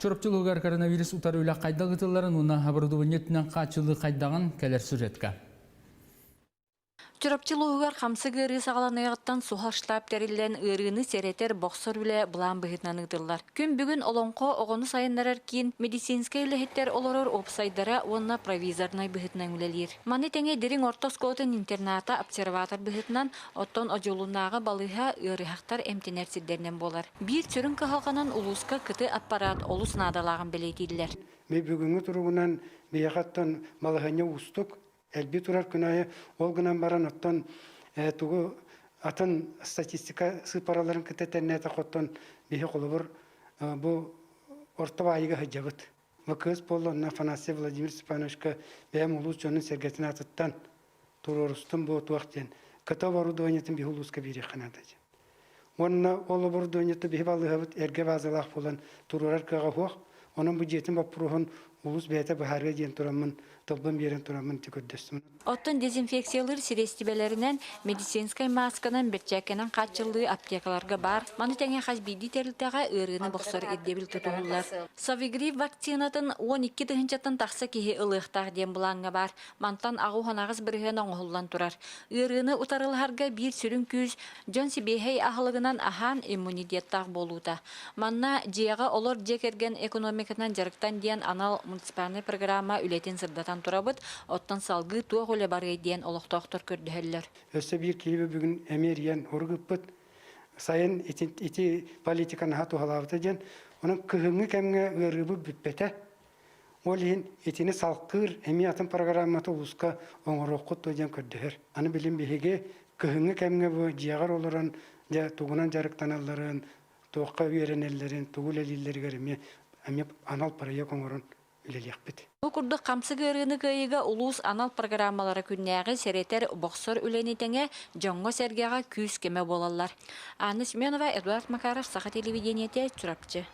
Çorapçılıqar koronavirus utar öyle qayda gıtılların ona оборудованиетінен қачылы qayдаған кәлер сүретка. Чорапчылыгар хамсы гыры сагаланайгыттан суха штаб терилен ырыны серетер боксор үле булан быһытнан ыдыллар. Күн бүгүн олонко огону сайыннарар кийин медицинская илехеттер олорор опсайдара онна провизорнай быһытнан үлелир. Маны теңе дерин ортос котын интерната обсерватор быһытнан оттон ожолунага балыха ырыхактар эмтенер сиддернен болар. Бир чөрүн кахалганан улуска кыты аппарат олус надалагын белетилер. Ме бүгүнгү туругунан бияхаттан балыханя устук Элби турар күнайы ол гынан баран оттон тугу атын статистика сыпараларын кытетеннете коттон бихи колубур бу орта байыга хажабыт. Вакыз полон Афанасий Владимир Степановичка бем улус жонун сергетин атыттан турорустун бу туактен ката оборудованиятын бихи улуска бири ханадажы. Онна ол оборудованиятты бихи балыгабыт эрге базалах болан турурар кага хуак. Onun bu jetin bapruhun ulus beyte baharga jen turamın tabban beren turamın tükürdüsün. Оттон дезинфекциялар сирестибелеринен медицинскай масканын бирчекенен качылdığı аптекаларга бар. Маны теңе хазбиди терилтега ырыны боксор эддебил тутулар. Savigriv вакцинатын 12 тыгынчатын такса кихи ылыктар дем буланга бар. Мантан агу ханагыз бирген оңголлан турар. Ырыны утарыларга бир сүрүн күз Джонси Бехей ахлыгынан ахан иммунитеттак болута. Манна жияга олор жекерген экономиканан жарыктан диен анал муниципальный программа үлетин сырдатан турабыт. Оттон салгы туа Оле бары диен олоқтоқтор көрдіхеллер. Өсі бір келбі бүгін әмериян орғыппыт, сайын ити политиканы хату халавыты ден, оның күхіңі кәмге өрібі бүппеті. Ол ең етіні салқыр әме атын программаты ұлысқа оңырыққыт ден көрдіхер. Аны білім бейге күхіңі кәмге бұл жиағар олырын, туғынан жарықтаналарын, тоққа үйеренелерін, туғыл әлілері әме анал парая қоңырын. Бу курдук камсыгырыны кыйыга улус анал программалары күннәгы серетер боксор үленитеңе жоңго сергега күз кеме болалар. Анна Семенова, Эдуард Макаров, Саха телевидениете, Чурапчы.